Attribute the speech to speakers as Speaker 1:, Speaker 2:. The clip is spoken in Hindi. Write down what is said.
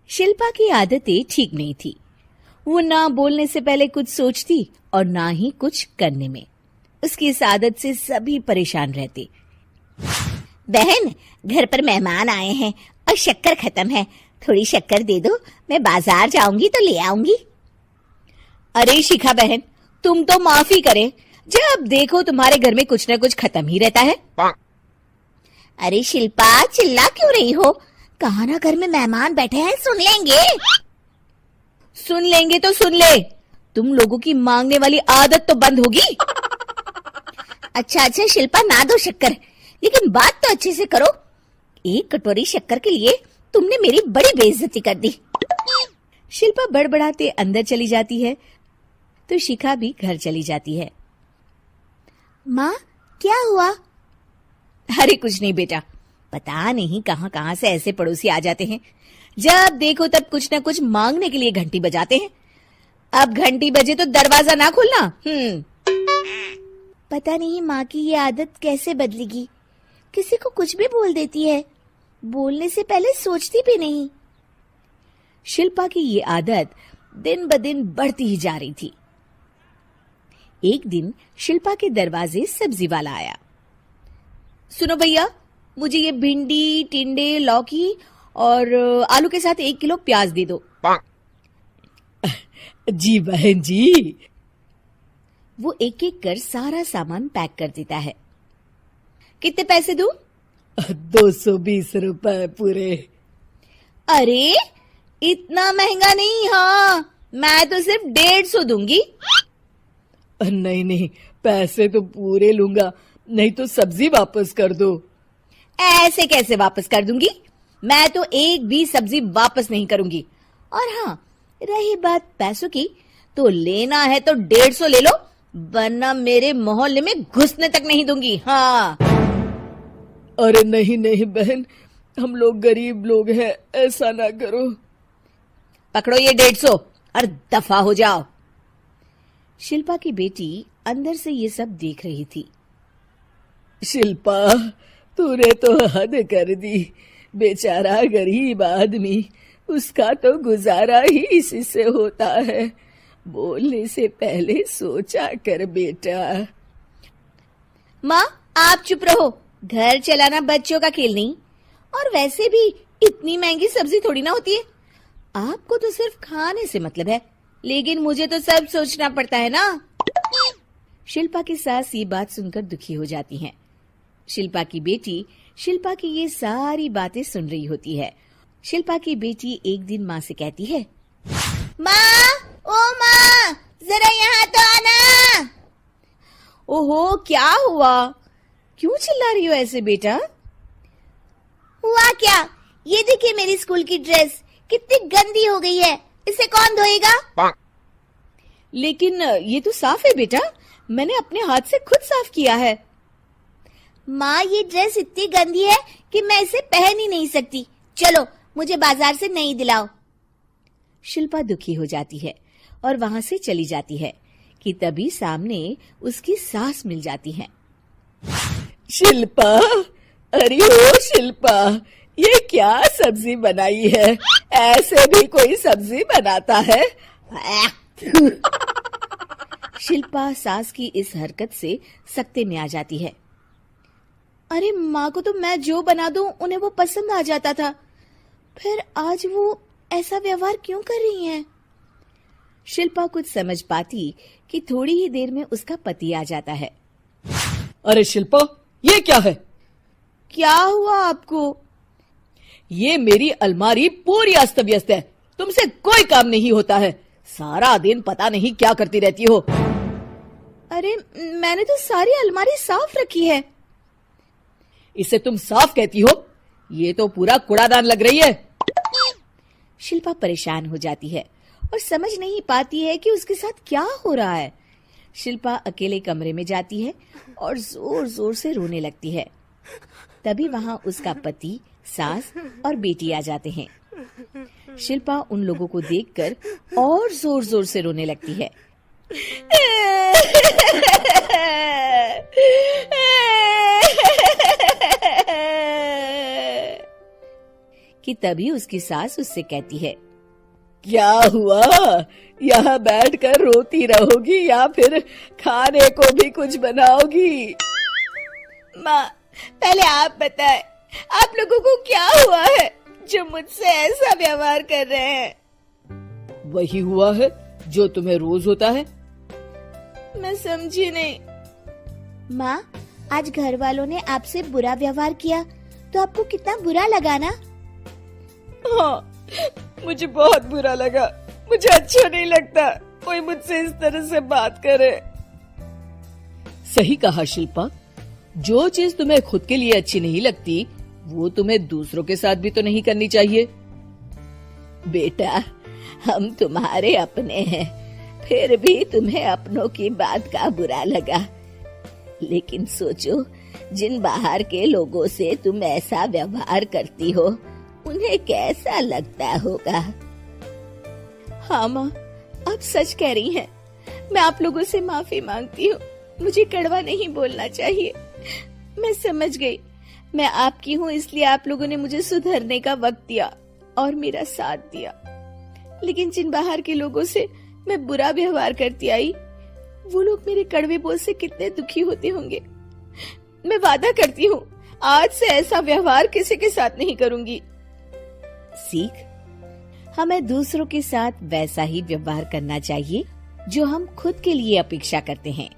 Speaker 1: शिल्पा की आदतें ठीक नहीं थी। वो ना बोलने से पहले कुछ सोचती और ना ही कुछ करने में। उसकी इस आदत से सभी परेशान रहते।
Speaker 2: बहन, घर पर मेहमान आए हैं और शक्कर खत्म है, थोड़ी शक्कर दे दो, मैं बाजार जाऊंगी तो ले आऊंगी।
Speaker 1: अरे शिखा बहन, तुम तो माफी करें, जब देखो तुम्हारे घर में कुछ न कुछ खत्म ही रहता है।
Speaker 2: अरे शिल्पा, चिल्ला क्यों रही हो? कहा ना घर में मेहमान बैठे हैं, सुन लेंगे।
Speaker 1: सुन लेंगे तो सुन ले, तुम लोगों की मांगने वाली आदत तो बंद होगी।
Speaker 2: अच्छा शिल्पा, ना दो शक्कर, लेकिन बात तो अच्छे से करो। एक कटोरी शक्कर के लिए तुमने मेरी बड़ी बेइज्जती कर दी।
Speaker 1: शिल्पा बड़बड़ाते अंदर चली जाती है तो शिखा भी घर चली जाती है।
Speaker 2: माँ, क्या हुआ?
Speaker 1: अरे कुछ नहीं बेटा, पता नहीं कहां कहां से ऐसे पड़ोसी आ जाते हैं, जब देखो तब कुछ न कुछ मांगने के लिए घंटी बजाते हैं। अब घंटी बजे तो दरवाजा ना खोलना।
Speaker 2: पता नहीं माँ की ये आदत कैसे बदलेगी, किसी को कुछ भी बोल देती है, बोलने से पहले सोचती भी नहीं।
Speaker 1: शिल्पा की ये आदत दिन ब दिन बढ़ती ही जा रही थी। एक दिन शिल्पा के दरवाजे सब्जी वाला आया। सुनो भैया, मुझे ये भिंडी, टिंडे, लौकी और आलू के साथ 1 किलो प्याज दे दो।
Speaker 3: जी बहन जी।
Speaker 1: वो एक एक कर सारा सामान पैक कर देता है। कितने पैसे दूं?
Speaker 3: 220 रुपए पूरे।
Speaker 1: अरे इतना महंगा नहीं। हाँ, मैं तो सिर्फ 150 दूंगी।
Speaker 3: नहीं नहीं, पैसे तो पूरे लूंगा, नहीं तो सब्जी वापस कर दो।
Speaker 1: ऐसे कैसे वापस कर दूंगी? मैं तो एक भी सब्जी वापस नहीं करूंगी। और हाँ, रही बात पैसों की, तो लेना है तो 150 ले लो, वरना मेरे मोहल्ले में घुसने तक नहीं दूंगी। हाँ।
Speaker 3: अरे नहीं नहीं बहन, हम लोग गरीब लोग हैं, ऐसा ना करो।
Speaker 1: पकड़ो ये 150 और दफा हो जाओ। शिल्पा की बेटी अंदर से ये सब देख रही थी।
Speaker 3: शिल्पा, तूने तो हद कर दी। बेचारा गरीब आदमी, उसका तो गुजारा ही इसी से होता है। बोलने से पहले सोचा कर बेटा।
Speaker 1: माँ, आप चुप रहो, घर चलाना बच्चों का खेल नहीं। और वैसे भी इतनी महंगी सब्जी थोड़ी ना होती है। आपको तो सिर्फ खाने से मतलब है, लेकिन मुझे तो सब सोचना पड़ता है ना। शिल्पा की सास ये बात सुनकर दुखी हो जाती हैं। शिल्पा की बेटी शिल्पा की ये सारी बातें सुन रही होती है। शिल्पा की बेटी एक दिन माँ से कहती है,
Speaker 2: माँ, ओ माँ, जरा यहाँ तो आना।
Speaker 1: ओहो, क्या हुआ? क्यों चिल्ला रही हो ऐसे बेटा?
Speaker 2: हुआ क्या? ये देखिए मेरी स्कूल की ड्रेस कितनी गंदी हो गई है, इसे कौन धोएगा?
Speaker 1: लेकिन ये तो साफ है बेटा, मैंने अपने हाथ से खुद साफ किया है।
Speaker 2: माँ, ये ड्रेस इतनी गंदी है कि मैं इसे पहन ही नहीं सकती। चलो, मुझे बाजार से नई दिलाओ।
Speaker 1: शिल्पा दुखी हो जाती है और वहां से चली जाती है कि तभी सामने उसकी सास मिल जाती है।
Speaker 3: शिल्पा, अरे ओ शिल्पा, ये क्या सब्जी बनाई है? ऐसे भी कोई सब्जी बनाता है?
Speaker 1: शिल्पा सास की इस हरकत से सख्ते में आ जाती है। अरे माँ को तो मैं जो बना दूं उन्हें वो पसंद आ जाता था, फिर आज वो ऐसा व्यवहार क्यों कर रही हैं? शिल्पा कुछ समझ पाती कि थोड़ी ही देर में उसका पति आ जाता है।
Speaker 3: अरे शिल्पा, ये क्या है?
Speaker 1: क्या हुआ आपको?
Speaker 3: ये मेरी अलमारी पूरी अस्त व्यस्त है, तुमसे कोई काम नहीं होता है। सारा दिन पता नहीं क्या करती रहती हो।
Speaker 1: अरे मैंने तो सारी अलमारी साफ रखी है।
Speaker 3: इसे तुम साफ कहती हो? ये तो पूरा कूड़ादान लग रही है।
Speaker 1: शिल्पा परेशान हो जाती है और समझ नहीं पाती है कि उसके साथ क्या हो रहा है। शिल्पा अकेले कमरे में जाती है और जोर जोर से रोने लगती है। तभी वहां उसका पति, सास और बेटी आ जाते हैं। शिल्पा उन लोगों को देखकर और जोर जोर से रोने लगती है। कि तभी उसकी सास उससे कहती है,
Speaker 3: क्या हुआ? यहाँ बैठकर रोती रहोगी या फिर खाने को भी कुछ बनाओगी?
Speaker 1: माँ, पहले आप बताएं, आप लोगों को क्या हुआ है जो मुझसे ऐसा व्यवहार कर रहे हैं?
Speaker 3: वही हुआ है जो तुम्हें रोज होता है।
Speaker 1: मैं समझी नहीं।
Speaker 2: माँ, आज घर वालों ने आपसे बुरा व्यवहार किया तो आपको कितना बुरा लगा ना?
Speaker 3: हाँ, मुझे बहुत बुरा लगा। मुझे अच्छा नहीं लगता कोई मुझसे इस तरह से बात करे। सही कहा शिल्पा, जो चीज तुम्हें खुद के लिए अच्छी नहीं लगती वो तुम्हें दूसरों के साथ भी तो नहीं करनी चाहिए।
Speaker 2: बेटा, हम तुम्हारे अपने हैं, फिर भी तुम्हें अपनों की बात का बुरा लगा। लेकिन सोचो, जिन बाहर के लोगों से तुम ऐसा व्यवहार करती हो उन्हें कैसा लगता होगा।
Speaker 1: हाँ माँ, आप सच कह रही हैं। मैं आप लोगों से माफी मांगती हूँ। मुझे कड़वा नहीं बोलना चाहिए। मैं समझ गई, मैं आपकी हूँ इसलिए आप लोगों ने मुझे सुधरने का वक्त दिया और मेरा साथ दिया। लेकिन जिन बाहर के लोगों से मैं बुरा व्यवहार करती आई, वो लोग मेरे कड़वे बोल से कितने दुखी होते होंगे। मैं वादा करती हूँ, आज से ऐसा व्यवहार किसी के साथ नहीं करूंगी। सीख, हमें दूसरों के साथ वैसा ही व्यवहार करना चाहिए जो हम खुद के लिए अपेक्षा करते हैं।